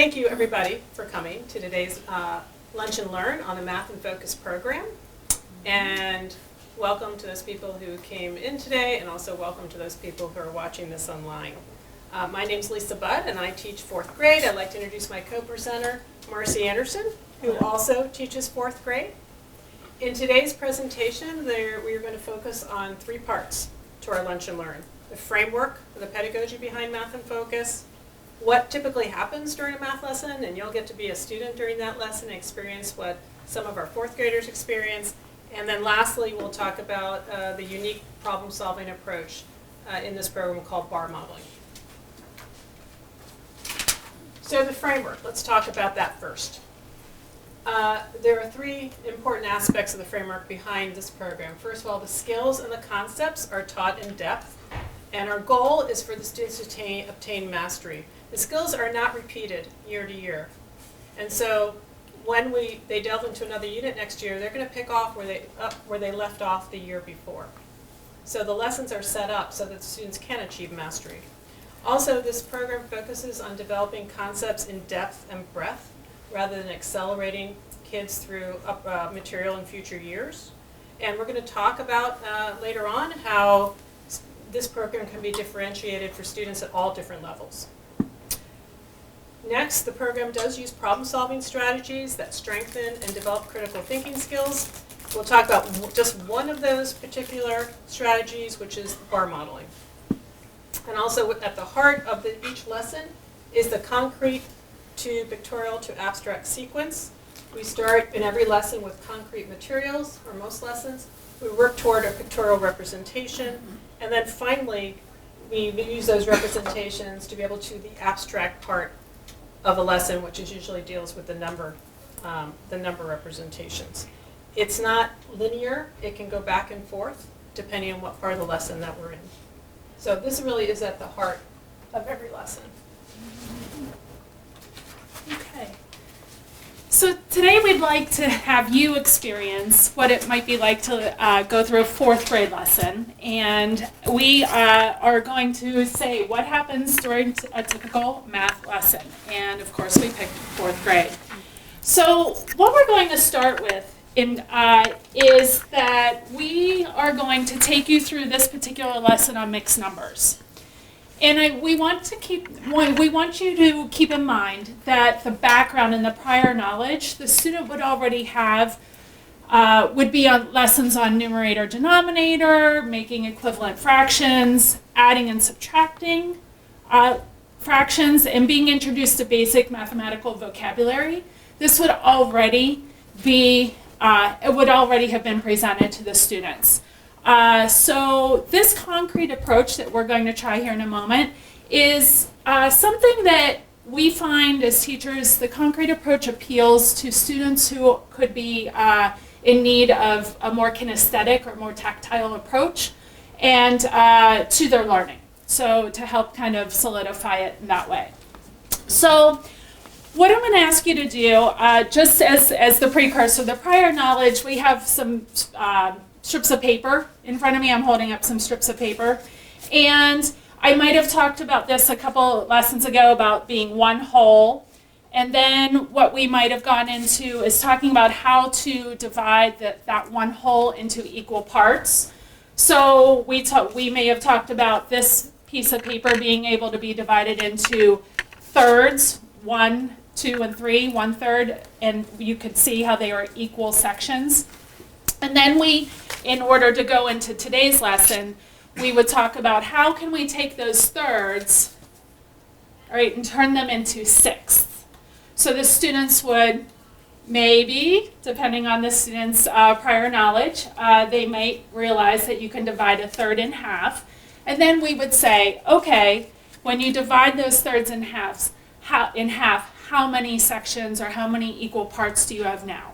thank you everybody for coming to today's Lunch and Learn on the Math in Focus program. And welcome to those people who came in today, and also welcome to those people who are watching this online. My name's Lisa Budd, and I teach 4th grade. I'd like to introduce my co-presenter, Marcy Anderson, who also teaches 4th grade. In today's presentation, we are going to focus on 3 parts to our Lunch and Learn. The framework, the pedagogy behind Math in Focus, what typically happens during a math lesson, and you'll get to be a student during that lesson and experience what some of our 4th graders experience. And then lastly, we'll talk about the unique problem-solving approach in this program called bar modeling. So the framework, let's talk about that first. There are 3 important aspects of the framework behind this program. First of all, the skills and the concepts are taught in depth, and our goal is for the students to obtain mastery. The skills are not repeated year to year, and so when they delve into another unit next year, they're going to pick off where they left off the year before. So the lessons are set up so that the students can achieve mastery. Also, this program focuses on developing concepts in depth and breadth rather than accelerating kids through material in future years. And we're going to talk about later on how this program can be differentiated for students at all different levels. Next, the program does use problem-solving strategies that strengthen and develop critical thinking skills. We'll talk about just one of those particular strategies, which is bar modeling. And also at the heart of each lesson is the concrete to pictorial to abstract sequence. We start in every lesson with concrete materials, or most lessons. We work toward a pictorial representation, and then finally we use those representations to be able to the abstract part of a lesson, which usually deals with the number representations. It's not linear. It can go back and forth depending on what part of the lesson that we're in. So this really is at the heart of every lesson. Okay. So today we'd like to have you experience what it might be like to go through a 4th grade lesson. And we are going to say what happens during a typical math lesson. And of course we picked 4th grade. So what we're going to start with is that we are going to take you through this particular lesson on mixed numbers. And we want you to keep in mind that the background and the prior knowledge the student would already have would be on lessons on numerator, denominator, making equivalent fractions, adding and subtracting fractions, and being introduced to basic mathematical vocabulary. This would already have been presented to the students. So this concrete approach that we're going to try here in a moment is something that we find as teachers, the concrete approach appeals to students who could be in need of a more kinesthetic or more tactile approach and to their learning. So to help kind of solidify it in that way. So what I'm going to ask you to do, just as the precursor, the prior knowledge, we have some strips of paper in front of me. I'm holding up some strips of paper. And I might have talked about this a couple lessons ago about being one whole. And then what we might have gone into is talking about how to divide that one whole into equal parts. So we may have talked about this piece of paper being able to be divided into thirds, 1, 2, and 3, 1/3, and you could see how they are equal sections. And then in order to go into today's lesson, we would talk about how can we take those thirds, all right, and turn them into sixths. So the students would maybe, depending on the student's prior knowledge, they might realize that you can divide a third in half. And then we would say, okay, when you divide those thirds in half, how many sections or how many equal parts do you have now?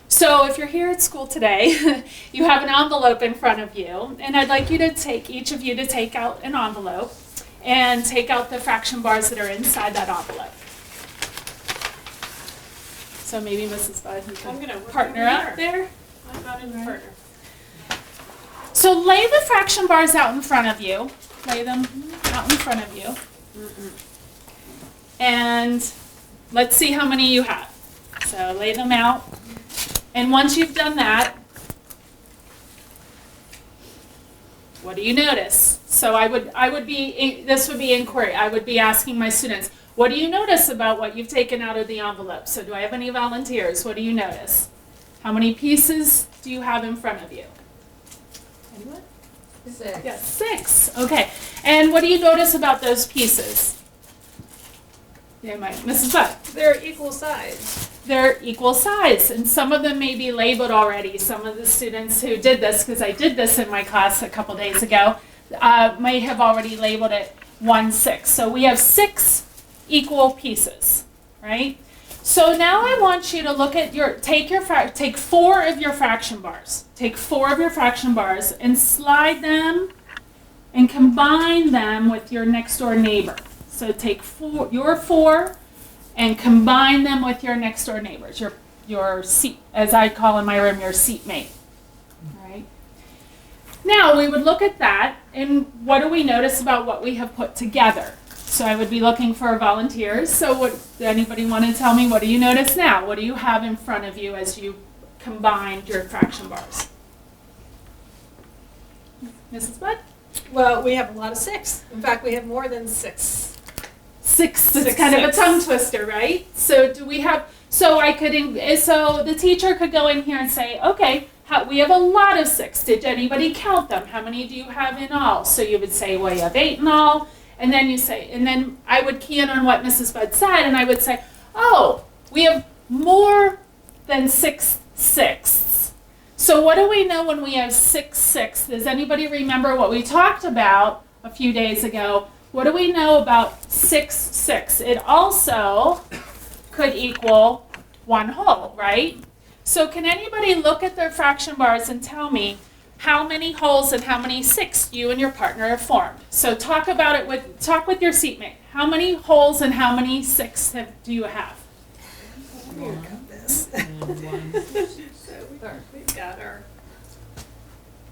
So if you're here at school today, you have an envelope in front of you, and I'd like each of you to take out an envelope and take out the fraction bars that are inside that envelope. So maybe Mrs. Budd, you can partner up there. I'm not in partner. So lay the fraction bars out in front of you. Lay them out in front of you. And let's see how many you have. So lay them out. And once you've done that, what do you notice? So this would be inquiry. I would be asking my students, what do you notice about what you've taken out of the envelope? So do I have any volunteers? What do you notice? How many pieces do you have in front of you? Anyone? 6. Yes, 6. Okay. And what do you notice about those pieces? Yeah, Mrs. Butt. They're equal size. They're equal size, and some of them may be labeled already. Some of the students who did this, because I did this in my class a couple days ago, may have already labeled it 1/6. So we have 6 equal pieces, right? So now I want you to look at take 4 of your fraction bars. Take 4 of your fraction bars and slide them and combine them with your next door neighbor. So take your 4 and combine them with your next door neighbors, your seat, as I call in my room, your seatmate. All right. Now we would look at that, and what do we notice about what we have put together? So I would be looking for volunteers. So anybody want to tell me, what do you notice now? What do you have in front of you as you combined your fraction bars? Mrs. Budd? Well, we have a lot of 6. In fact, we have more than 6. 6. It's Six, kind of a six. tongue twister, right? So do we have? So the teacher could go in here and say, okay, we have a lot of 6. Did anybody count them? How many do you have in all? So you would say, well, you have 8 in all. And then I would key in on what Mrs. Budd said, and I would say, oh, we have more than 6 sixths. So what do we know when we have 6 sixths? Does anybody remember what we talked about a few days ago? What do we know about 6 sixths? It also could equal 1 whole, right? So can anybody look at their fraction bars and tell me how many wholes and how many sixths you and your partner have formed? So talk with your seatmate. How many wholes and how many sixths do you have? So we've got our.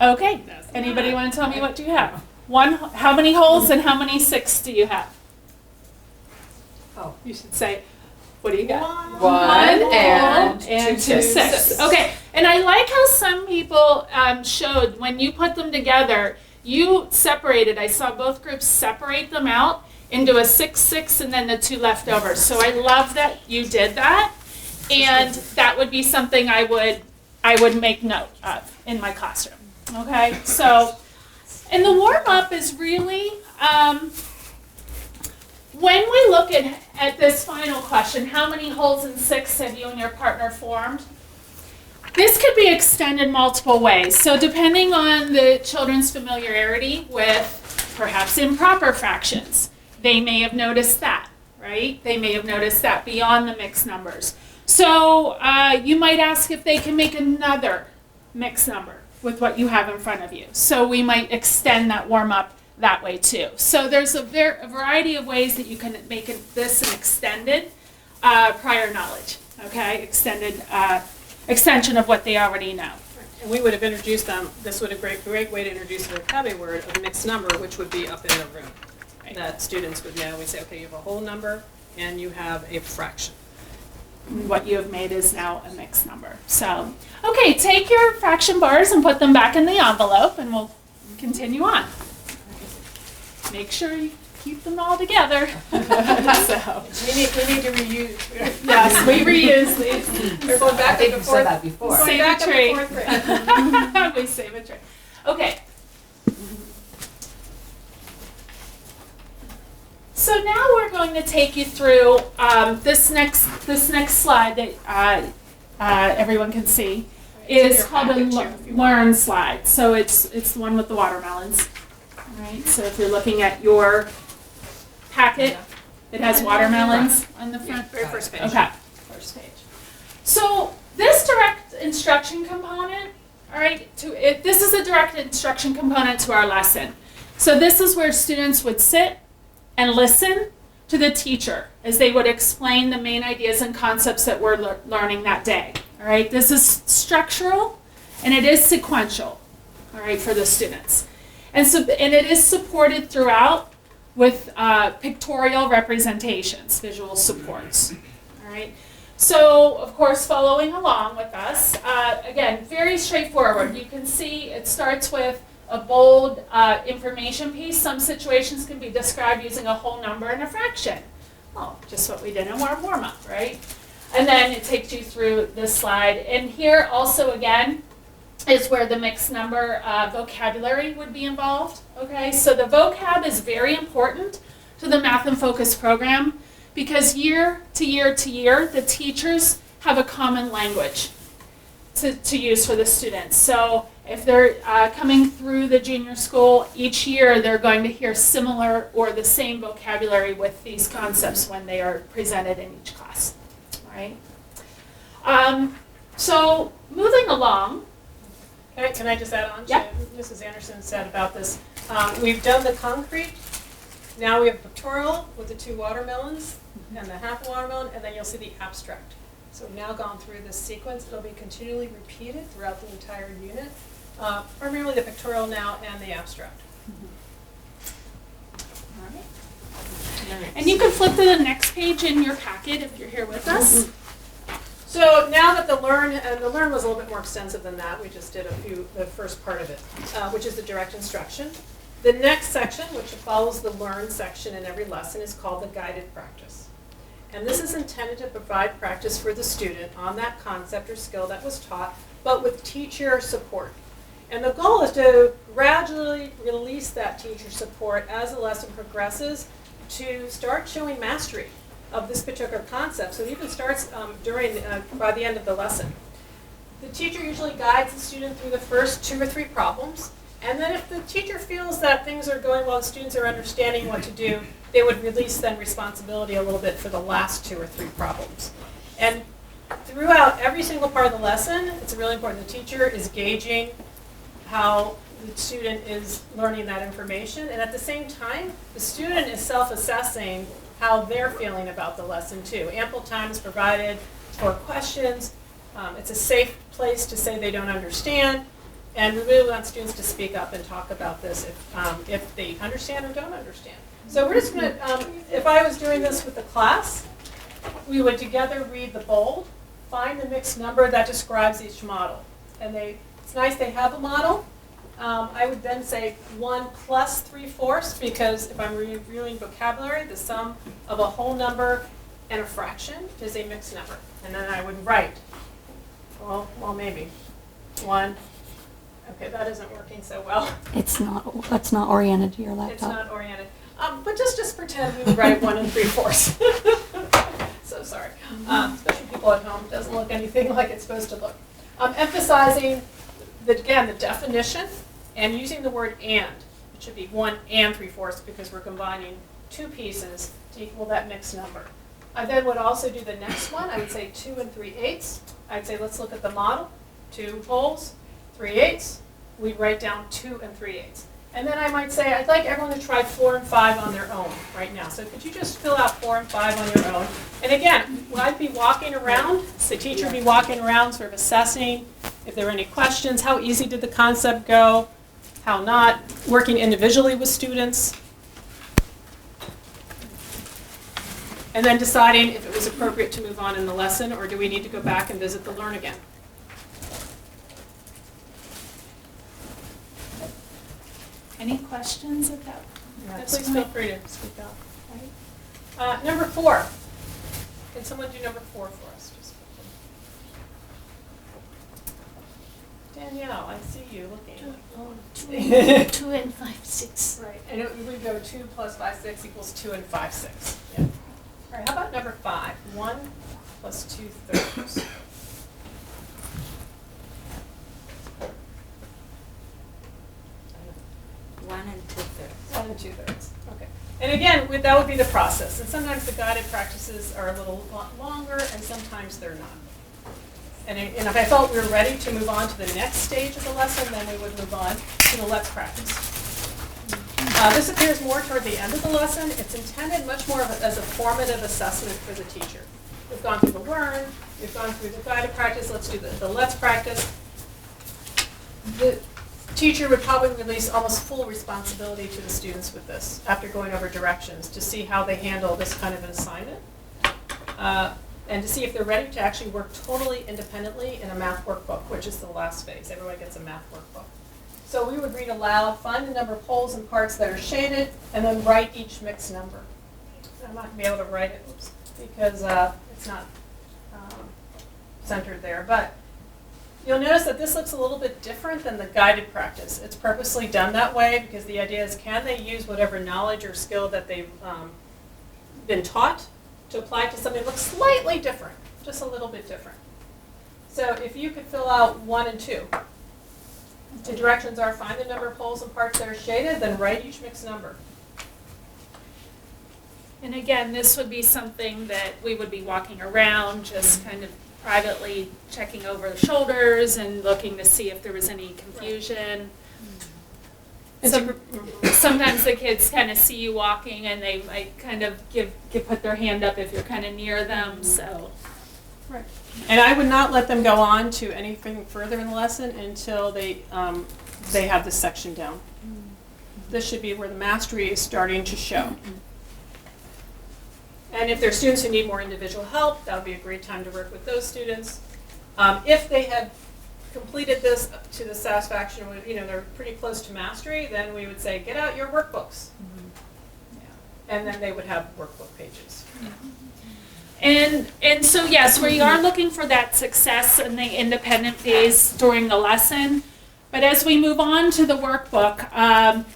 Okay. Anybody want to tell me what you have? How many holes and how many sixths do you have? Oh. You should say, what do you got? 1 and 2 2 sixths. Okay, and I like how some people showed when you put them together, you separated. I saw both groups separate them out into a 6 6 and then the 2 leftovers. So I love that you did that, and that would be something I would make note of in my classroom. Okay, so and the warm up is really. When we look at this final question, how many wholes and sixths have you and your partner formed? This could be extended multiple ways. So depending on the children's familiarity with perhaps improper fractions, they may have noticed that, right? They may have noticed that beyond the mixed numbers. So you might ask if they can make another mixed number with what you have in front of you. So we might extend that warm up that way too. So there's a variety of ways that you can make this an extended prior knowledge, okay? Extension of what they already know. And we would have introduced them, this would have great way to introduce the vocabulary word of mixed number, which would be up in the room. Right. That students would know. We say, okay, you have a whole number and you have a fraction. What you have made is now a mixed number. So, okay, take your fraction bars and put them back in the envelope and we'll continue on. Make sure you keep them all together. So, We need to reuse. yes, we reuse these. We're going back I think to you the said that fourth. before. Save Going back a to tree. the fourth grade. We save a tree. Okay. So now we're going to take you through this next slide that everyone can see in is your called a packet too, if you want. learn slide. So it's the one with the watermelons. All right. So if you're looking at your packet, it has watermelons on the front. Very first page. Okay, first page. So this direct instruction component, all right, this is a direct instruction component to our lesson. So this is where students would sit and listen to the teacher as they would explain the main ideas and concepts that we're learning that day. All right, this is structural and it is sequential, all right, for the students. And it is supported throughout with pictorial representations, visual supports. all right? So, of course, following along with us, again, very straightforward. You can see it starts with a bold information piece. Some situations can be described using a whole number and a fraction. Oh, just what we did in our warm-up, right? And then it takes you through this slide. And here also, again, is where the mixed number vocabulary would be involved, okay? So the vocab is very important to the Math in Focus program because year to year to year, the teachers have a common language to use for the students. So if they're coming through the junior school, each year they're going to hear similar or the same vocabulary with these concepts when they are presented in each class, all right? So moving along. Can I just add on to Yeah. what Mrs. Anderson said about this? We've done the concrete. Now we have pictorial with the 2 watermelons and the half a watermelon, and then you'll see the abstract. So we've now gone through this sequence. It'll be continually repeated throughout the entire unit, primarily the pictorial now and the abstract. All right. And you can flip to the next page in your packet if you're here with us. So now that the learn was a little bit more extensive than that. We just did the first part of it, which is the direct instruction. The next section, which follows the learn section in every lesson, is called the guided practice. And this is intended to provide practice for the student on that concept or skill that was taught, but with teacher support. And the goal is to gradually release that teacher support as the lesson progresses to start showing mastery of this particular concept. So it even starts by the end of the lesson. The teacher usually guides the student through the first 2 or 3 problems. And then if the teacher feels that things are going well, the students are understanding what to do, they would release then responsibility a little bit for the last 2 or 3 problems. And throughout every single part of the lesson, it's really important. The teacher is gauging how the student is learning that information. And at the same time, the student is self-assessing how they're feeling about the lesson too. Ample time is provided for questions. It's a safe place to say they don't understand. And we really want students to speak up and talk about this if they understand or don't understand. So we're just going to, if I was doing this with the class, we would together read the bold, find the mixed number that describes each model. And it's nice they have a model. I would then say 1 plus 3/4 because if I'm reviewing vocabulary, the sum of a whole number and a fraction is a mixed number. And then I would write, well maybe, 1. Okay, that isn't working so well. It's not oriented to your laptop. It's not oriented. But just pretend we would write 1 3/4. So sorry. Especially people at home, it doesn't look anything like it's supposed to look. Emphasizing, again, the definition and using the word and. It should be 1 and 3/4 because we're combining 2 pieces to equal that mixed number. I then would also do the next one. I would say 2 3/8. I'd say let's look at the model. 2 wholes, 3/8. We'd write down 2 3/8. And then I might say, I'd like everyone to try 4 and 5 on their own right now. So could you just fill out 4 and 5 on your own? And again, I'd be walking around, the teacher would be walking around sort of assessing if there were any questions, how easy did the concept go, how not, working individually with students. And then deciding if it was appropriate to move on in the lesson or do we need to go back and visit the learn again. Any questions about this Please feel point? free to speak up. Number 4. Can someone do number 4 for us? Just quickly. Danielle, I see you looking. 2 and 5, 6. Right, and we go 2 plus 5, 6 equals 2 and 5, 6. Yeah. All right, how about number 5? 1 plus 2/3. 1 and 2/3. 1 2/3. Okay. And again, that would be the process. And sometimes the guided practices are a little longer, and sometimes they're not. And if I felt we were ready to move on to the next stage of the lesson, then we would move on to the let's practice. This appears more toward the end of the lesson. It's intended much more as a formative assessment for the teacher. We've gone through the learn, we've gone through the guided practice, let's do the let's practice. The teacher would probably release almost full responsibility to the students with this after going over directions to see how they handle this kind of an assignment. and to see if they're ready to actually work totally independently in a math workbook, which is the last phase. Everybody gets a math workbook. So we would read aloud, find the number of wholes and parts that are shaded, and then write each mixed number. I'm not going to be able to write it because it's not centered there. But you'll notice that this looks a little bit different than the guided practice. It's purposely done that way because the idea is, can they use whatever knowledge or skill that they've been taught to apply to something that looks slightly different, just a little bit different. So if you could fill out 1 and 2. The directions are find the number of holes and parts that are shaded, then write each mixed number. And again, this would be something that we would be walking around, just kind of privately checking over the shoulders and looking to see if there was any confusion. Sometimes the kids kind of see you walking and they might kind of put their hand up if you're kind of near them, so. Right. And I would not let them go on to anything further in the lesson until they have this section down. This should be where the mastery is starting to show. And if there are students who need more individual help, that would be a great time to work with those students. If they have completed this to the satisfaction, they're pretty close to mastery, then we would say, get out your workbooks. And then they would have workbook pages. And so yes, we are looking for that success in the independent phase during the lesson. But as we move on to the workbook,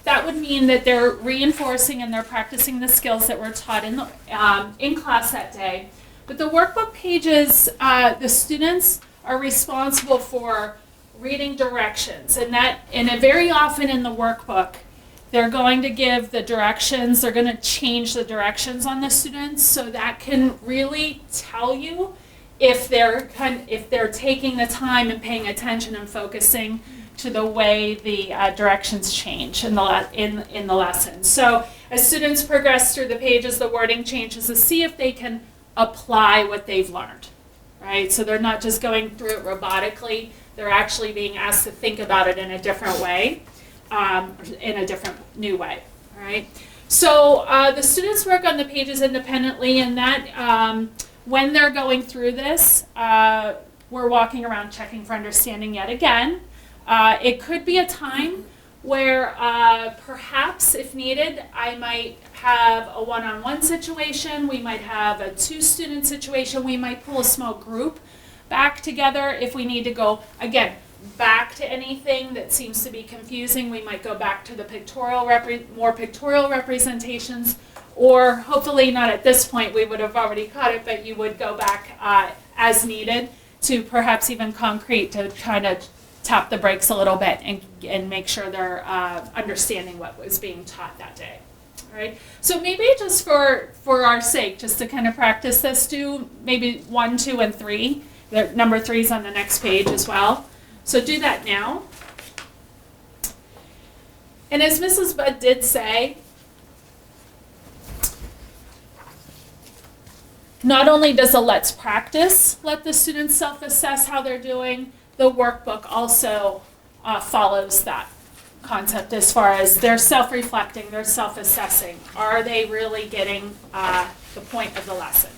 that would mean that they're reinforcing and they're practicing the skills that were taught in class that day. But the workbook pages, the students are responsible for reading directions, and very often in the workbook, they're going to give the directions. They're going to change the directions on the students, so that can really tell you if they're taking the time and paying attention and focusing to the way the directions change in the lesson. So as students progress through the pages, the wording changes to see if they can apply what they've learned, right? So they're not just going through it robotically. They're actually being asked to think about it in a different way, in a different new way, all right? So the students work on the pages independently, and that when they're going through this, we're walking around checking for understanding yet again. It could be a time where perhaps, if needed, I might have a one-on-one situation, we might have a two-student situation, we might pull a small group back together if we need to go, again, back to anything that seems to be confusing. We might go back to the more pictorial representations, or hopefully not at this point, we would have already caught it, but you would go back as needed to perhaps even concrete to kind of tap the brakes a little bit and make sure they're understanding what was being taught that day. All right. So maybe just for our sake, just to kind of practice this, do maybe 1, 2, and 3. The number 3 is on the next page as well. So do that now. And as Mrs. Budd did say, not only does the Let's Practice let the students self-assess how they're doing, the workbook also follows that concept as far as they're self-reflecting, they're self-assessing. Are they really getting the point of the lesson?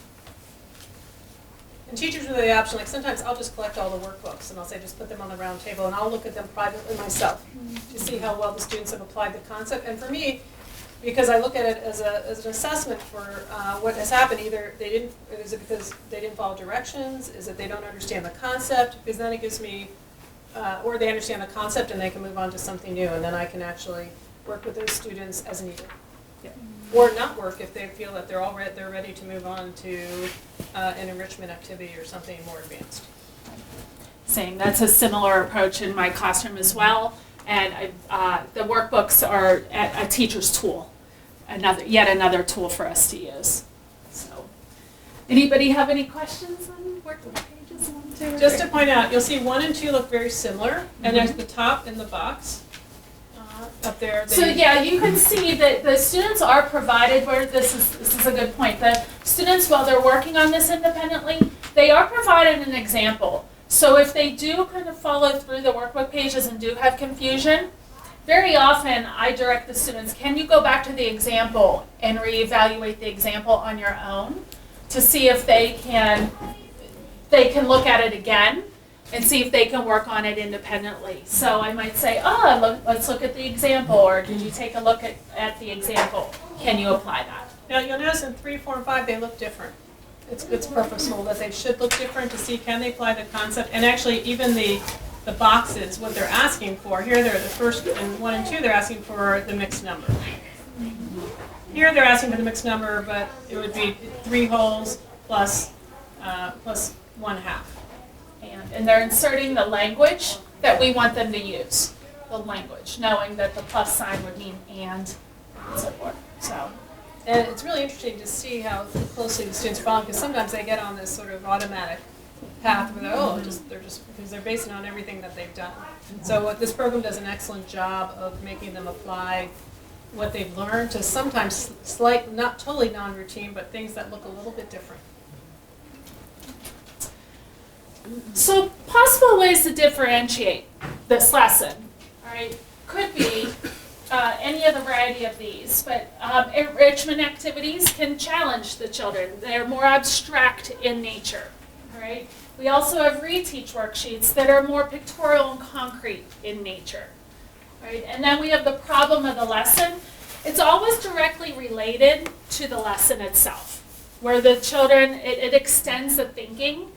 And teachers are the option, like sometimes I'll just collect all the workbooks and I'll say just put them on the round table and I'll look at them privately myself to see how well the students have applied the concept. And for me, because I look at it as an assessment for what has happened, either is it because they didn't follow directions, is it they don't understand the concept, because then it gives me, or they understand the concept and they can move on to something new, and then I can actually work with those students as needed. Yeah. Or not work if they feel that they're ready to move on to an enrichment activity or something more advanced. Same, that's a similar approach in my classroom as well. And the workbooks are a teacher's tool, yet another tool for us to use. So, anybody have any questions on workbook pages 1, 2, or 3? Just to point out, you'll see 1 and 2 look very similar, and there's the top in the box up there. So yeah, you can see that the students are provided where this is a good point. The students, while they're working on this independently, they are provided an example. So if they do kind of follow through the workbook pages and do have confusion, very often I direct the students, can you go back to the example and reevaluate the example on your own? to see if they can look at it again and see if they can work on it independently. So I might say, let's look at the example, or did you take a look at the example? Can you apply that? Now, you'll notice in 3, 4, and 5, they look different. It's purposeful that they should look different to see can they apply the concept. And actually, even the boxes, what they're asking for, here they're the first, and 1 and 2, they're asking for the mixed number. Here they're asking for the mixed number, but it would be 3 wholes plus 1/2. And they're inserting the language that we want them to use, the language, knowing that the plus sign would mean and so forth. So. And it's really interesting to see how closely the students follow, because sometimes they get on this sort of automatic path where they're just because they're basing on everything that they've done. So what this program does an excellent job of making them apply what they've learned to sometimes slight, not totally non-routine, but things that look a little bit different. So possible ways to differentiate this lesson, all right, could be any of the variety of these, but enrichment activities can challenge the children. They're more abstract in nature, all right. We also have reteach worksheets that are more pictorial and concrete in nature, right. And then we have the problem of the lesson. It's always directly related to the lesson itself, where the children, it extends the thinking,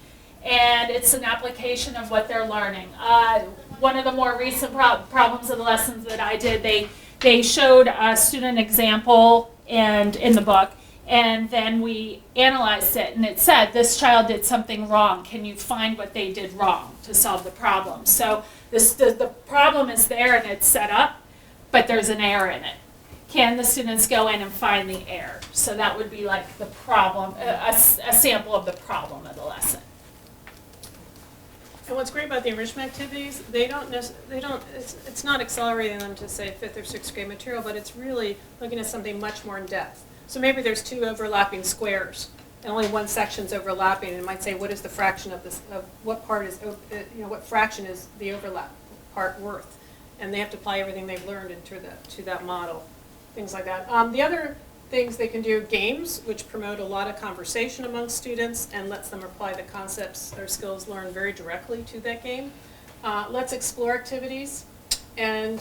and it's an application of what they're learning. One of the more recent problems of the lessons that I did, they showed a student example and in the book, and then we analyzed it, and it said, this child did something wrong. Can you find what they did wrong to solve the problem? So the problem is there and it's set up, but there's an error in it. Can the students go in and find the error? So that would be like the problem, a sample of the problem of the lesson. And what's great about the enrichment activities, it's not accelerating them to say 5th or 6th grade material, but it's really looking at something much more in depth. So maybe there's 2 overlapping squares, and only one section's overlapping, and it might say what is the fraction of this, of what part is, what fraction is the overlap part worth, and they have to apply everything they've learned to that model, things like that. The other things they can do, games, which promote a lot of conversation among students and lets them apply the concepts or skills learned very directly to that game. Let's explore activities, and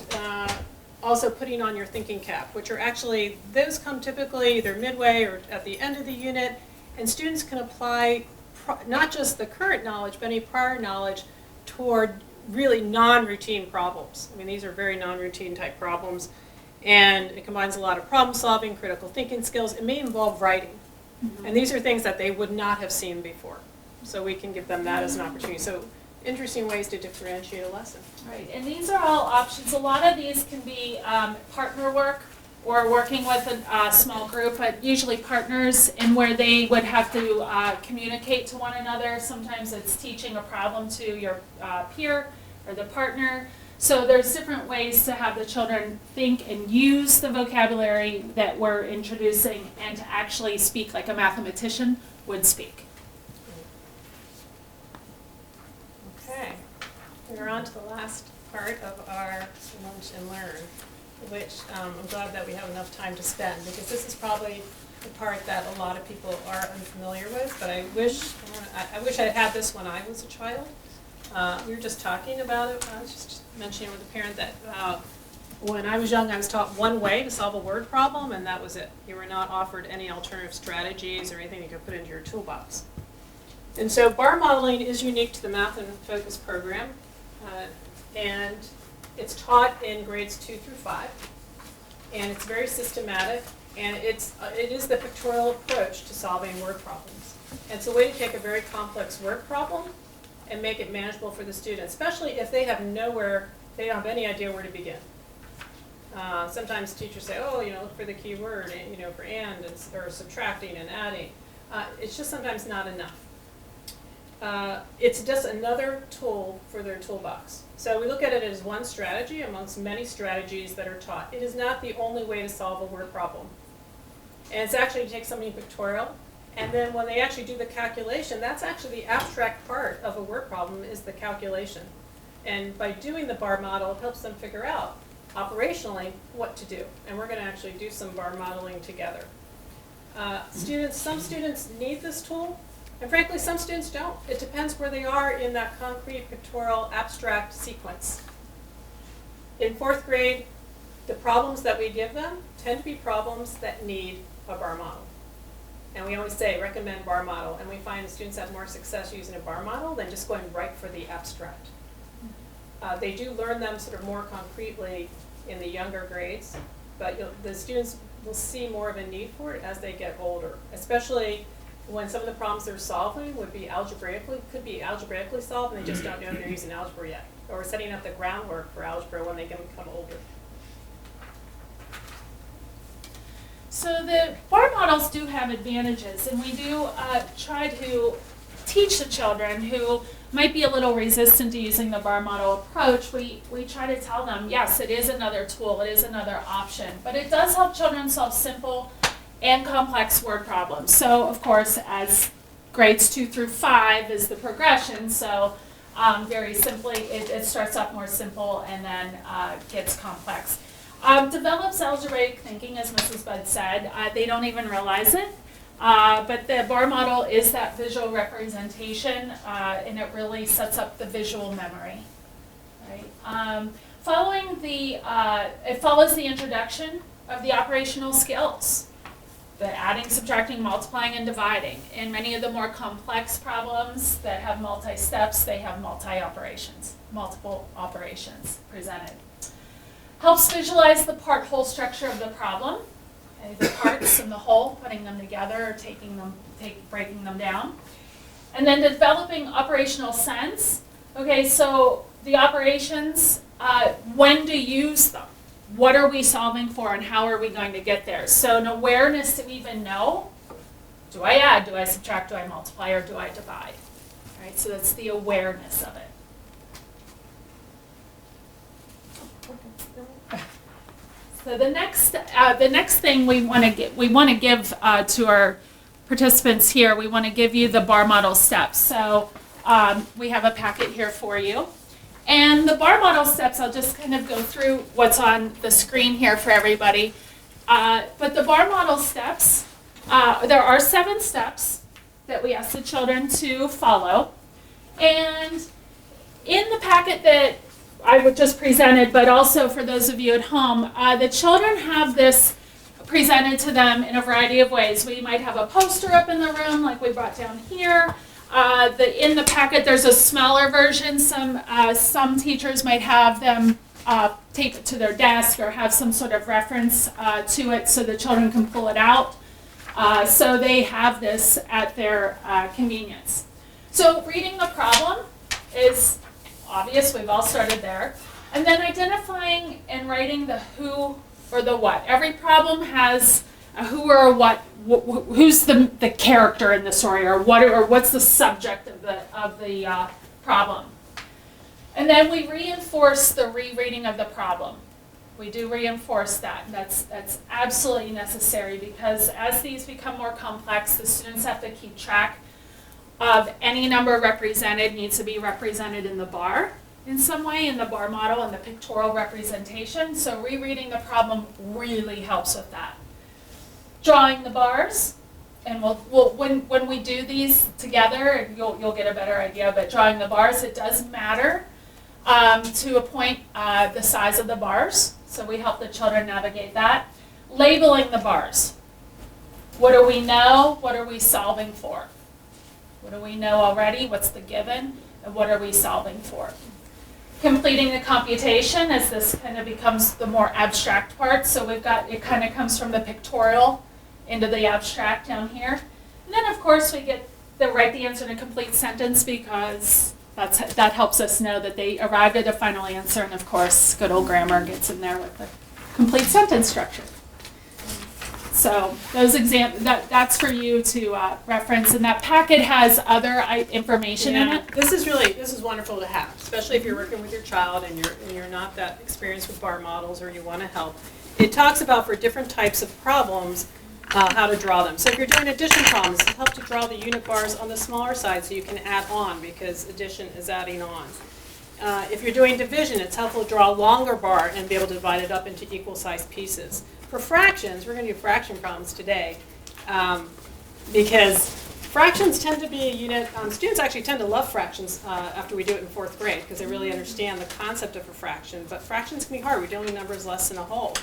also putting on your thinking cap, which are actually, those come typically either midway or at the end of the unit, and students can apply not just the current knowledge, but any prior knowledge toward really non-routine problems. I mean, these are very non-routine type problems. And it combines a lot of problem solving, critical thinking skills. It may involve writing. Mm-hmm. And these are things that they would not have seen before. So we can give them that as an opportunity. So interesting ways to differentiate a lesson. Right, and these are all options. A lot of these can be partner work or working with a small group, but usually partners, and where they would have to communicate to one another. Sometimes it's teaching a problem to your peer or the partner. So there's different ways to have the children think and use the vocabulary that we're introducing and to actually speak like a mathematician would speak. Okay, we're on to the last part of our Lunch and Learn, which I'm glad that we have enough time to spend, because this is probably the part that a lot of people are unfamiliar with, but I wish I had this when I was a child. We were just talking about it. I was just mentioning with a parent that when I was young, I was taught one way to solve a word problem, and that was it. You were not offered any alternative strategies or anything you could put into your toolbox. And so bar modeling is unique to the Math and Focus program, and it's taught in grades 2 through 5, and it's very systematic, and it is the pictorial approach to solving word problems. And it's a way to take a very complex word problem and make it manageable for the student, especially if they they don't have any idea where to begin. Sometimes teachers say, look for the key word, for and, or subtracting and adding. It's just sometimes not enough. It's just another tool for their toolbox. So we look at it as one strategy amongst many strategies that are taught. It is not the only way to solve a word problem. And it's actually to take something pictorial, and then when they actually do the calculation, that's actually the abstract part of a word problem, is the calculation. And by doing the bar model, it helps them figure out operationally what to do. And we're going to actually do some bar modeling together. Some students need this tool, and frankly, some students don't. It depends where they are in that concrete, pictorial, abstract sequence. In 4th grade, the problems that we give them tend to be problems that need a bar model. And we always say, recommend bar model, and we find the students have more success using a bar model than just going right for the abstract. They do learn them sort of more concretely in the younger grades, but the students will see more of a need for it as they get older, especially when some of the problems they're solving could be algebraically solved, and they just don't know they're using algebra yet, or setting up the groundwork for algebra when they can become older. So the bar models do have advantages, and we do try to teach the children who might be a little resistant to using the bar model approach. We try to tell them, yes, it is another tool, it is another option, but it does help children solve simple and complex word problems. So, of course, as grades 2 through 5 is the progression, so very simply, it starts off more simple and then gets complex. Develops algebraic thinking, as Mrs. Budd said. They don't even realize it, but the bar model is that visual representation, and it really sets up the visual memory. Right? It follows the introduction of the operational skills, the adding, subtracting, multiplying, and dividing. In many of the more complex problems that have multi-steps, they have multiple operations presented. Helps visualize the part-whole structure of the problem, okay, the parts and the whole, putting them together or breaking them down. And then developing operational sense. Okay, so the operations, when to use them. What are we solving for and how are we going to get there? So an awareness to even know, do I add, do I subtract, do I multiply, or do I divide? Right, so that's the awareness of it. So the next thing we want to give to our participants here, we want to give you the bar model steps. So we have a packet here for you. And the bar model steps, I'll just kind of go through what's on the screen here for everybody. But the bar model steps, there are 7 steps that we ask the children to follow. And in the packet that I just presented, but also for those of you at home, the children have this presented to them in a variety of ways. We might have a poster up in the room like we brought down here. In the packet there's a smaller version. Some teachers might have them tape it to their desk or have some sort of reference to it so the children can pull it out. So they have this at their convenience. So reading the problem is obvious, we've all started there. And then identifying and writing the who or the what. Every problem has a who or a what. Who's the character in the story, or what's the subject of the problem. And then we reinforce the rereading of the problem. We do reinforce that. That's absolutely necessary because as these become more complex, the students have to keep track of any number represented needs to be represented in the bar in some way, in the bar model and the pictorial representation. So rereading the problem really helps with that. Drawing the bars, and when we do these together, you'll get a better idea, but drawing the bars, it does matter to a point the size of the bars, so we help the children navigate that. Labeling the bars. What do we know? What are we solving for? What do we know already? What's the given? And what are we solving for? Completing the computation, as this kind of becomes the more abstract part. So we've got, it kind of comes from the pictorial into the abstract down here. And then of course we get write the answer in a complete sentence because that helps us know that they arrived at a final answer. And of course, good old grammar gets in there with the complete sentence structure. So those that's for you to reference, and that packet has other information in it. This is wonderful to have, especially if you're working with your child and you're not that experienced with bar models or you want to help. It talks about for different types of problems how to draw them. So if you're doing addition problems, it helps to draw the unit bars on the smaller side so you can add on because addition is adding on. If you're doing division, it's helpful to draw a longer bar and be able to divide it up into equal sized pieces. For fractions, we're going to do fraction problems today. Because fractions tend to be a unit, students actually tend to love fractions after we do it in 4th grade because they really understand the concept of a fraction. But fractions can be hard. We're dealing with numbers less than a whole,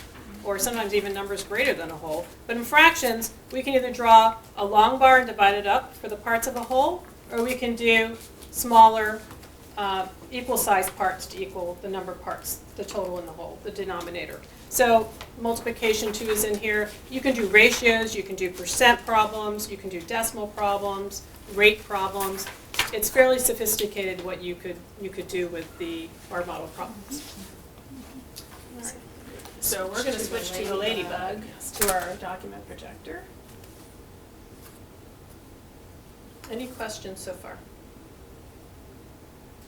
or sometimes even numbers greater than a whole. But in fractions, we can either draw a long bar and divide it up for the parts of a whole, or we can do smaller equal-sized parts to equal the number of parts, the total in the whole, the denominator. So multiplication 2 is in here. You can do ratios, you can do percent problems, you can do decimal problems, rate problems. It's fairly sophisticated what you could do with the bar model problems. All right. So we're going to switch to the Ladybug, to our document projector. Any questions so far?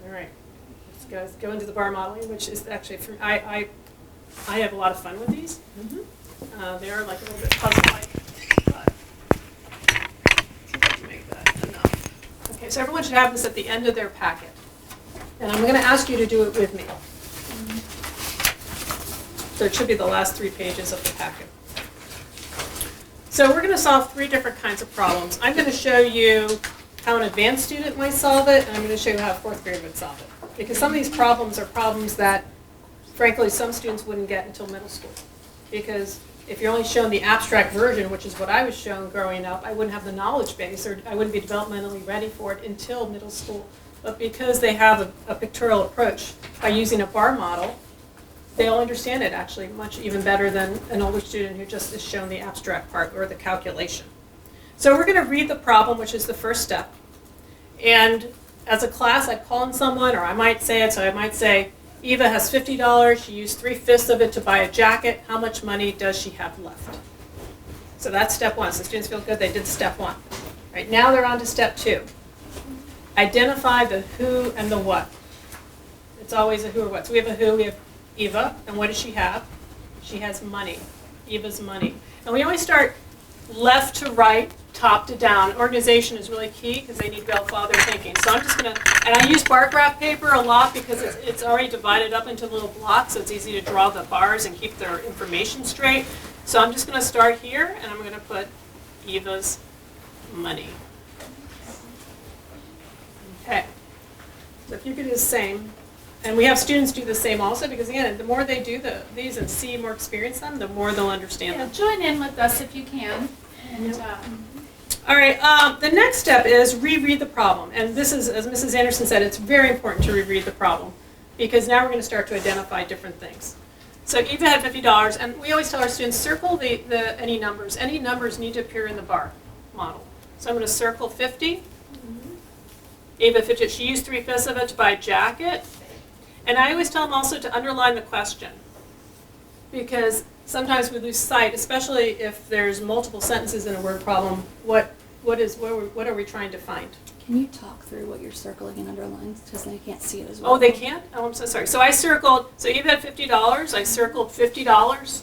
All right, let's go into the bar modeling, which is actually, I have a lot of fun with these. They are like a little bit puzzle-like, but see if I can make that enough. Okay, so everyone should have this at the end of their packet. And I'm going to ask you to do it with me. So it should be the last 3 pages of the packet. So we're going to solve 3 different kinds of problems. I'm going to show you how an advanced student might solve it, and I'm going to show you how a 4th grader would solve it. Because some of these problems are problems that, frankly, some students wouldn't get until middle school. Because if you're only shown the abstract version, which is what I was shown growing up, I wouldn't have the knowledge base, or I wouldn't be developmentally ready for it until middle school. But because they have a pictorial approach by using a bar model, they'll understand it actually much even better than an older student who just is shown the abstract part or the calculation. So we're going to read the problem, which is the first step. And as a class, I'd call in someone, or I might say it, so I might say, Eva has $50, she used 3/5 of it to buy a jacket, how much money does she have left? So that's step 1. So students feel good, they did step 1. Right, now they're on to step 2. Identify the who and the what. It's always a who or what. So we have a who, we have Eva, and what does she have? She has money, Eva's money. And we always start left to right, top to down. Organization is really key because they need to be able to follow their thinking. So I'm just going to, and I use bar graph paper a lot because it's already divided up into little blocks, so it's easy to draw the bars and keep their information straight. So I'm just going to start here, and I'm going to put Eva's money. Okay. So if you could do the same, and we have students do the same also, because again, the more they do these and see more experience them, the more they'll understand Yeah, them. join in with us if you can. And, All right, the next step is reread the problem. And this is, as Mrs. Anderson said, it's very important to reread the problem because now we're going to start to identify different things. So Eva had $50, and we always tell our students, circle any numbers. Any numbers need to appear in the bar model. So I'm going to circle 50. Eva, 50, she used 3/5 of it to buy a jacket. And I always tell them also to underline the question because sometimes we lose sight, especially if there's multiple sentences in a word problem. What are we trying to find? Can you talk through what you're circling and underlines? Because then I can't see it as well. Oh, they can't? Oh, I'm so sorry. So I circled, so Eva had $50. I circled $50.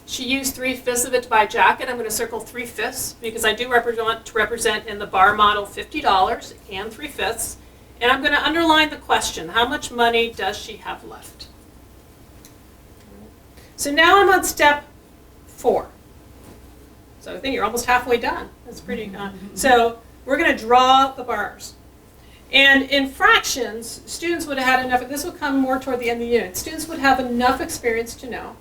She used 3/5 of it to buy a jacket. I'm going to circle 3/5 because I do want to represent in the bar model $50 and 3/5. And I'm going to underline the question, how much money does she have left? So now I'm on step 4. So I think you're almost halfway done. That's pretty, so we're going to draw the bars. And in fractions, students would have had enough, this will come more toward the end of the unit, students would have enough experience to know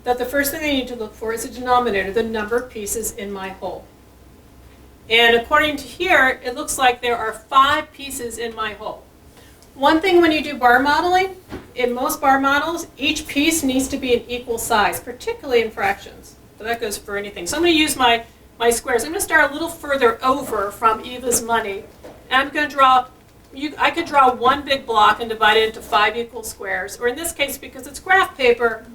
that the first thing they need to look for is a denominator, the number of pieces in my whole. And according to here, it looks like there are 5 pieces in my whole. One thing when you do bar modeling, in most bar models, each piece needs to be an equal size, particularly in fractions. But that goes for anything. So I'm going to use my squares. I'm going to start a little further over from Eva's money. And I'm going to draw, I could draw one big block and divide it into 5 equal squares. Or in this case, because it's graph paper,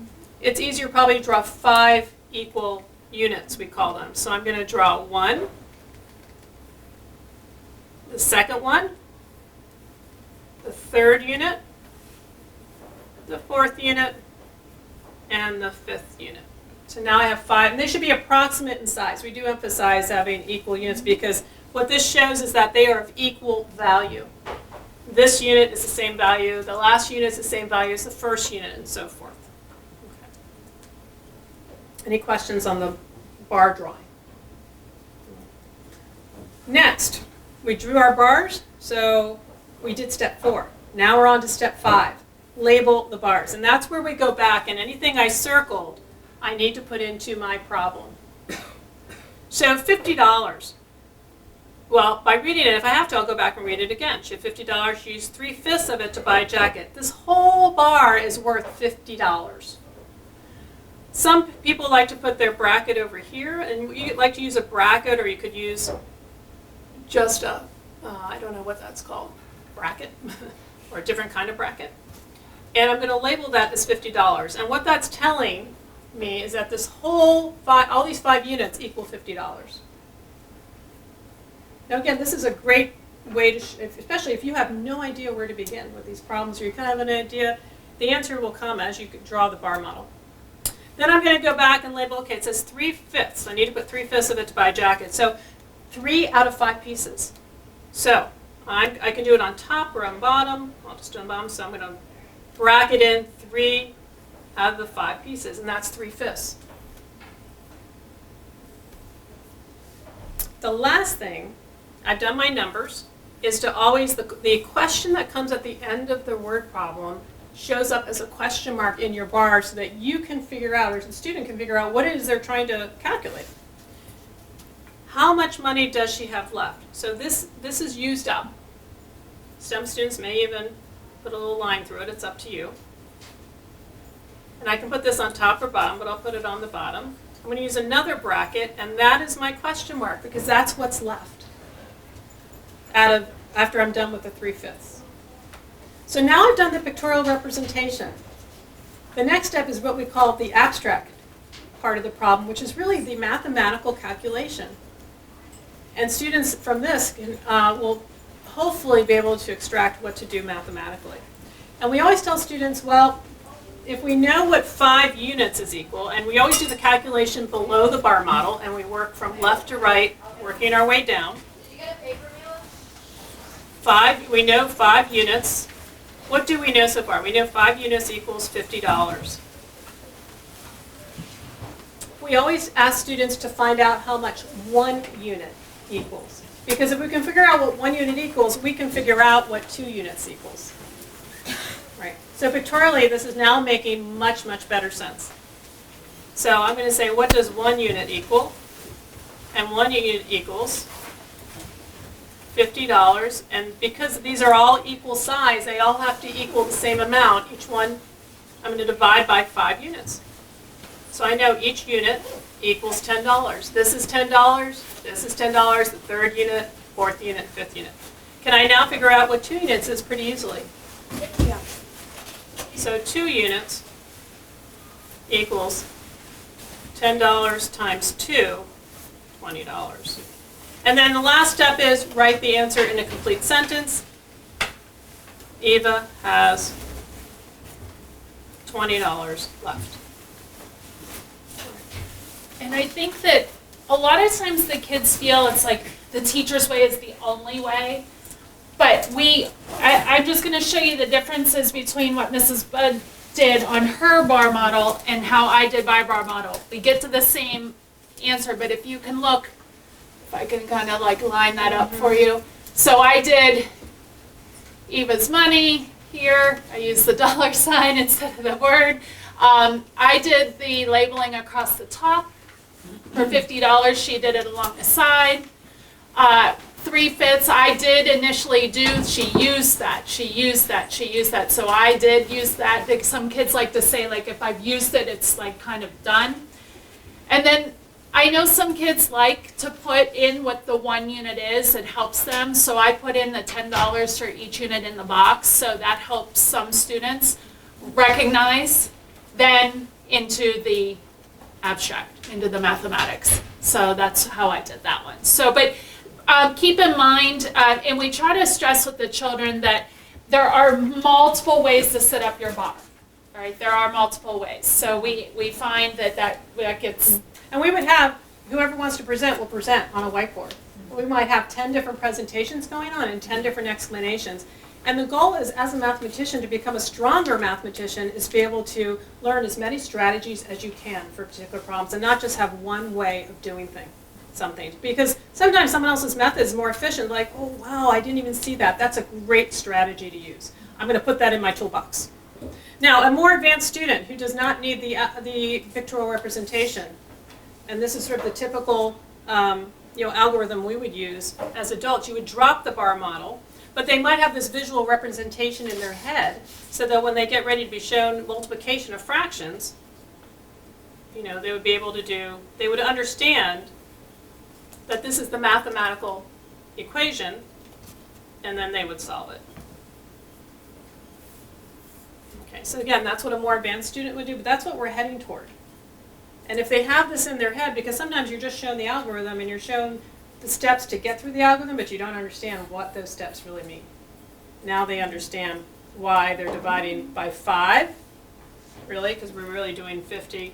it's easier probably to draw 5 equal units, we call them. So I'm going to draw 1. The second one, the third unit, the fourth unit, and the 5th unit. So now I have 5, and they should be approximate in size. We do emphasize having equal units because what this shows is that they are of equal value. This unit is the same value, the last unit is the same value as the first unit, and so forth. Okay. Any questions on the bar drawing? Next, we drew our bars, so we did step 4. Now we're on to step 5. Label the bars. And that's where we go back, and anything I circled, I need to put into my problem. So $50. Well, by reading it, if I have to, I'll go back and read it again. She had $50. She used 3/5 of it to buy a jacket. This whole bar is worth $50. Some people like to put their bracket over here, and you like to use a bracket, or you could use just a, I don't know what that's called, bracket, or a different kind of bracket. And I'm going to label that as $50. And what that's telling me is that this whole all these 5 units equal $50. Now again, this is a great way to, especially if you have no idea where to begin with these problems, or you kind of have an idea, the answer will come as you draw the bar model. Then I'm going to go back and label, okay, it says 3/5. I need to put 3/5 of it to buy a jacket. So 3 out of 5 pieces. So I can do it on top or on bottom. I'll just do it on bottom. So I'm going to bracket in 3 out of the 5 pieces, and that's 3/5. The last thing, I've done my numbers, is to always, the question that comes at the end of the word problem shows up as a question mark in your bar so that you can figure out, or the student can figure out what it is they're trying to calculate. How much money does she have left? So this is used up. Some students may even put a little line through it. It's up to you. And I can put this on top or bottom, but I'll put it on the bottom. I'm going to use another bracket, and that is my question mark, because that's what's left after I'm done with the 3/5. So now I've done the pictorial representation. The next step is what we call the abstract part of the problem, which is really the mathematical calculation. And students from this will hopefully be able to extract what to do mathematically. And we always tell students, well, if we know what 5 units is equal, and we always do the calculation below the bar model, and we work from left to right, working our way down. Did you get a paper, Mila? 5, we know 5 units. What do we know so far? We know 5 units equals $50. We always ask students to find out how much 1 unit equals. Because if we can figure out what 1 unit equals, we can figure out what 2 units equals. Right. So pictorially, this is now making much, much better sense. So I'm going to say, what does 1 unit equal? And 1 unit equals $50. And because these are all equal size, they all have to equal the same amount. Each one, I'm going to divide by 5 units. So I know each unit equals $10. This is $10. This is $10. The 3rd unit, 4th unit, 5th unit. Can I now figure out what 2 units is pretty easily? Yeah. So 2 units equals $10 times 2, $20. And then the last step is write the answer in a complete sentence. Eva has $20 left. And I think that a lot of times the kids feel it's like the teacher's way is the only way. But I'm just going to show you the differences between what Mrs. Budd did on her bar model and how I did my bar model. We get to the same answer, but if you can look, if I can kind of like line that up for you. So I did Eva's money here. I used the $sign instead of the word. I did the labeling across the top. For $50, she did it along the side. 3/5, I did initially do, she used that. So I did use that. Like some kids like to say, like, if I've used it, it's like kind of done. And then I know some kids like to put in what the 1 unit is. It helps them. So I put in the $10 for each unit in the box. So that helps some students recognize then into the abstract, into the mathematics. So that's how I did that one. So, but keep in mind, and we try to stress with the children that there are multiple ways to set up your bar. All right, there are multiple ways. So we find that gets. And we would have, whoever wants to present will present on a whiteboard. We might have 10 different presentations going on and 10 different explanations. And the goal is, as a mathematician, to become a stronger mathematician, is to be able to learn as many strategies as you can for particular problems and not just have one way of doing things. something. Because sometimes someone else's method is more efficient, like, oh wow, I didn't even see that. That's a great strategy to use. I'm going to put that in my toolbox. Now, a more advanced student who does not need the pictorial representation, and this is sort of the typical algorithm we would use as adults, you would drop the bar model, but they might have this visual representation in their head, so that when they get ready to be shown multiplication of fractions, they would be able to they would understand that this is the mathematical equation, and then they would solve it. Okay, so again, that's what a more advanced student would do, but that's what we're heading toward. And if they have this in their head, because sometimes you're just shown the algorithm and you're shown the steps to get through the algorithm, but you don't understand what those steps really mean. Now they understand why they're dividing by 5, really, because we're really doing 50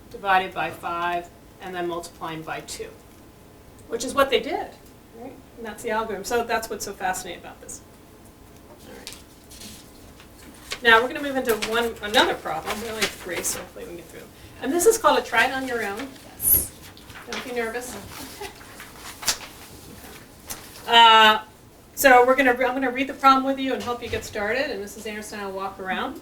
divided by 5 and then multiplying by 2, which is what they did, right? And that's the algorithm. So that's what's so fascinating about this. All right. Now we're going to move into another problem. We only have 3, so hopefully we can get through them. And this is called a try it on your own. Yes. Don't be nervous. So I'm going to read the problem with you and help you get started, and Mrs. Anderson and I will walk around.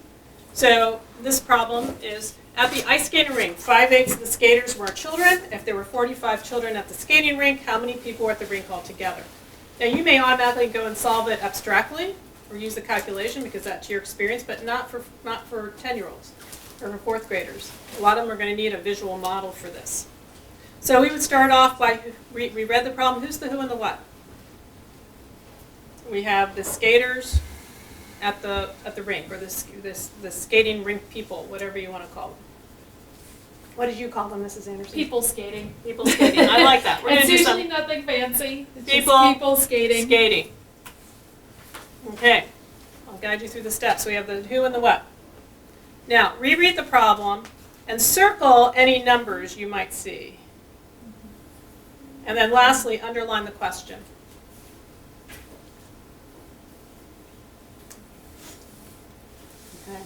So this problem is, at the ice skating rink, 5/8 of the skaters were children. If there were 45 children at the skating rink, how many people were at the rink altogether? Now you may automatically go and solve it abstractly or use the calculation because that's your experience, but not for 10-year-olds or for 4th graders. A lot of them are going to need a visual model for this. So we would start off by, we read the problem, who's the who and the what? We have the skaters at the rink, or the skating rink people, whatever you want to call them. What did you call them, Mrs. Anderson? People skating. People skating. I like that. We're It's going to do usually some nothing fancy. It's People just people skating. skating. Okay. I'll guide you through the steps. We have the who and the what. Now, reread the problem and circle any numbers you might see. And then lastly, underline the question. Okay.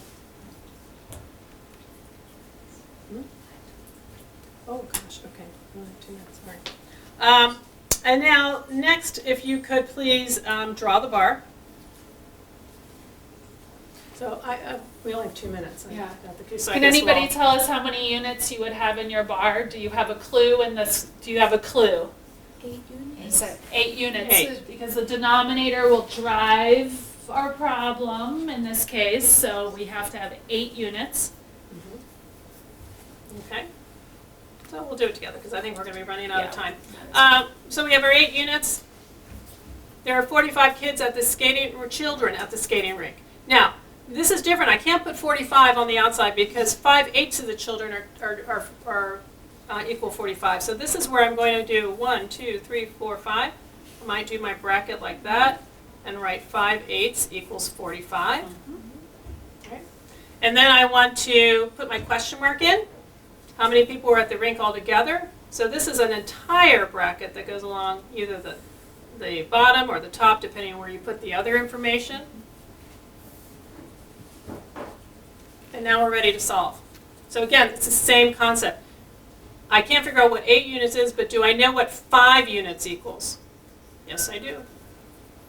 Oh gosh, okay. We only have 2 minutes, sorry. And now, next, if you could please draw the bar. So we only have 2 minutes. Yeah. So I Can guess anybody we'll- tell us how many units you would have in your bar? Do you have a clue in this? Do you have a clue? 8 units. Is it 8 units? 8. Because the denominator will drive our problem in this case, so we have to have 8 units. Okay. So we'll do it together because I think we're going to be running out of Yeah. time. So we have our 8 units. There are 45 kids at the skating, or children at the skating rink. Now, this is different. I can't put 45 on the outside because 5/8 of the children are equal 45. So this is where I'm going to do 1, 2, 3, 4, 5. I might do my bracket like that and write 5/8 equals 45. Okay. And then I want to put my question mark in. How many people were at the rink altogether? So this is an entire bracket that goes along either the bottom or the top, depending on where you put the other information. And now we're ready to solve. So again, it's the same concept. I can't figure out what 8 units is, but do I know what 5 units equals? Yes, I do.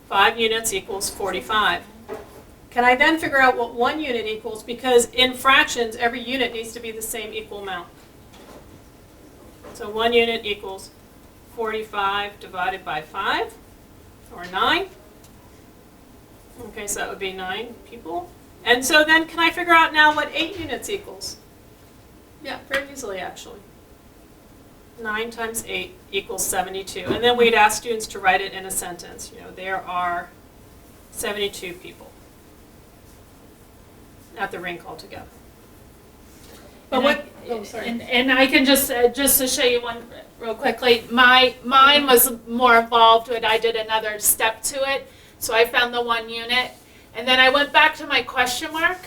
5 units equals 45. Can I then figure out what 1 unit equals? Because in fractions, every unit needs to be the same equal amount. So 1 unit equals 45 divided by 5, or 9. Okay, so that would be 9 people. And so then can I figure out now what 8 units equals? Yeah, very easily actually. 9 times 8 equals 72. And then we'd ask students to write it in a sentence. There are 72 people at the rink altogether. But And I can just to show you one real quickly, mine was more involved, but I did another step to it. So I found the 1 unit, and then I went back to my question mark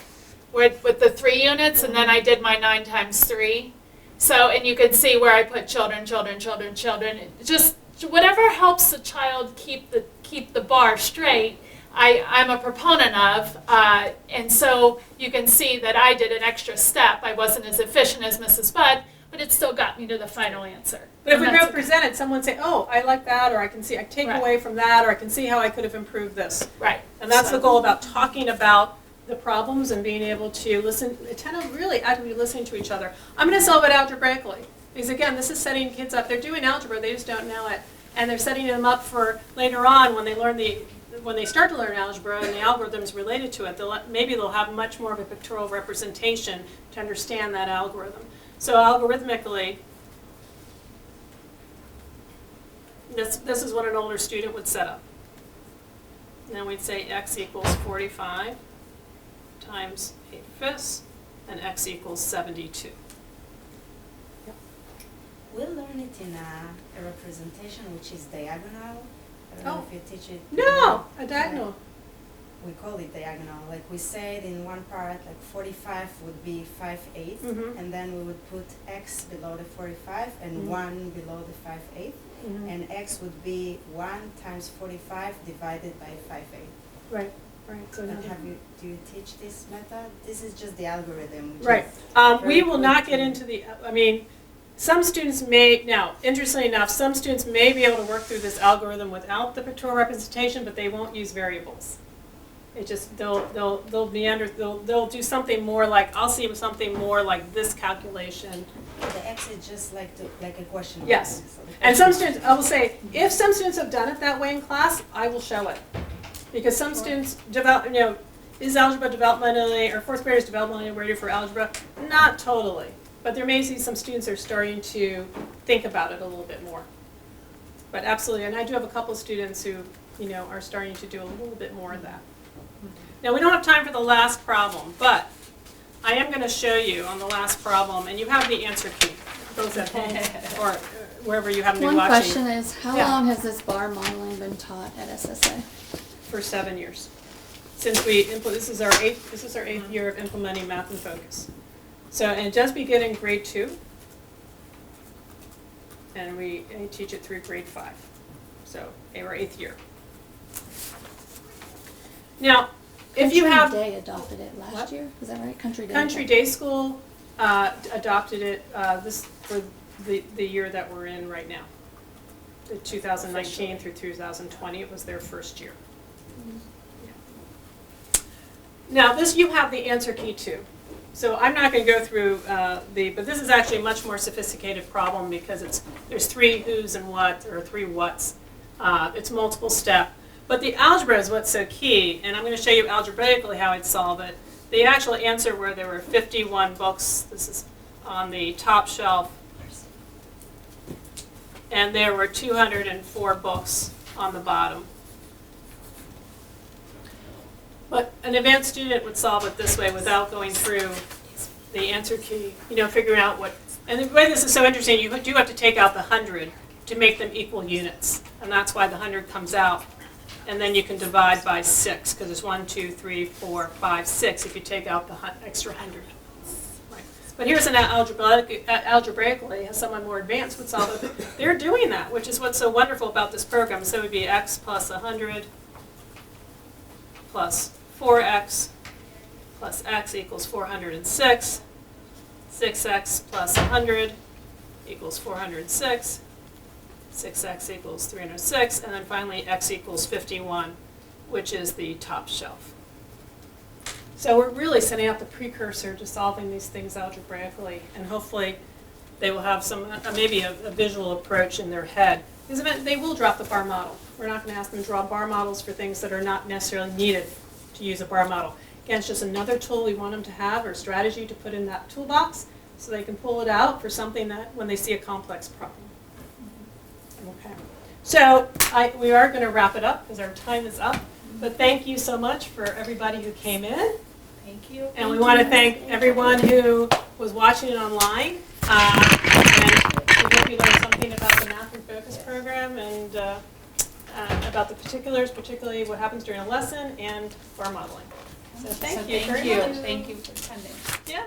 with the 3 units, and then I did my 9 times 3. So, and you can see where I put children, children, children, children. Just whatever helps the child keep the bar straight, I'm a proponent of. And so you can see that I did an extra step. I wasn't as efficient as Mrs. Budd, but it still got me to the final answer. But if we And that's both presented, someone say, oh, I like that, or I take Right. away from that, or I can see how I could have improved this. right. And that's the So- goal about talking about the problems and being able to listen, really actively listening to each other. I'm going to solve it algebraically. Because again, this is setting kids up. They're doing algebra, they just don't know it. And they're setting them up for later on when they start to learn algebra and the algorithms related to it. Maybe they'll have much more of a pictorial representation to understand that algorithm. So algorithmically, this is what an older student would set up. And then we'd say x equals 45 times 8/5, and x equals 72. We'll learn it in a representation which is diagonal. I don't know if you teach it. No, a diagonal. We call it diagonal. Like we said in one part, like 45 would be 5/8, Mhm. and then we would put x below the 45 and Mhm. 1 below the 5/8, Mhm. and x would be 1 times 45 divided by 5/8. Right, right. So But now- do you teach this method? This is just the algorithm. Which Right. is We very will not quick get to- into some students may, now, interestingly enough, some students may be able to work through this algorithm without the pictorial representation, but they won't use variables. It just, they'll meander, they'll do something more like, I'll see something more like this calculation. The x is just like a question. mark. Yes. So the And some question- students, I will say, if some students have done it that way in class, I will show it. Because some students develop, is algebra developmentally, or fourth graders developmentally ready for algebra? Not totally. But there may be some students that are starting to think about it a little bit more. But absolutely, and I do have a couple of students who, are starting to do a little bit more of that. Now, we don't have time for the last problem, but I am going to show you on the last problem, and you have the answer key, both at home or wherever you happen to be One watching. question is, how Yeah. long has this bar modeling been taught at SSA? For 7 years. Since this is our eighth year of implementing Math in Focus. So, and it does begin in grade 2, and we teach it through grade 5. So, our 8th year. Now, if you have Country Day adopted it What? last year, is that right? Country Day. Country Day School adopted it for the year that we're in right now. The 2019 through 2020, it was their first year. Now, you have the answer key too. So I'm not going to go through but this is actually a much more sophisticated problem because there's 3 who's and what, or 3 whats. It's multiple step. But the algebra is what's so key, and I'm going to show you algebraically how I'd solve it. The actual answer where there were 51 books, this is on the top shelf, and there were 204 books on the bottom. But an advanced student would solve it this way without going through the answer key, figuring out what, and the way this is so interesting, you do have to take out the 100 to make them equal units. And that's why the 100 comes out. And then you can divide by 6, because it's 1, 2, 3, 4, 5, 6 if you take out the extra 100. Right. But here's an algebraically, as someone more advanced would solve it. They're doing that, which is what's so wonderful about this program. So it would be x plus 100 plus 4x plus x equals 406. 6x plus 100 equals 406. 6x equals 306, and then finally x equals 51, which is the top shelf. So we're really setting up the precursor to solving these things algebraically, and hopefully they will have some, maybe a visual approach in their head. Because they will drop the bar model. We're not going to ask them to draw bar models for things that are not necessarily needed to use a bar model. Again, it's just another tool we want them to have, or strategy to put in that toolbox, so they can pull it out for something that, when they see a complex problem. Okay, so we are going to wrap it up because our time is up. But thank you so much for everybody who came in. Thank you. And we want to thank everyone who was watching it online. And we hope you learned something about the Math in Focus program and about the particulars, particularly what happens during a lesson and bar modeling. So thank you very much. Thank you for attending. Yeah.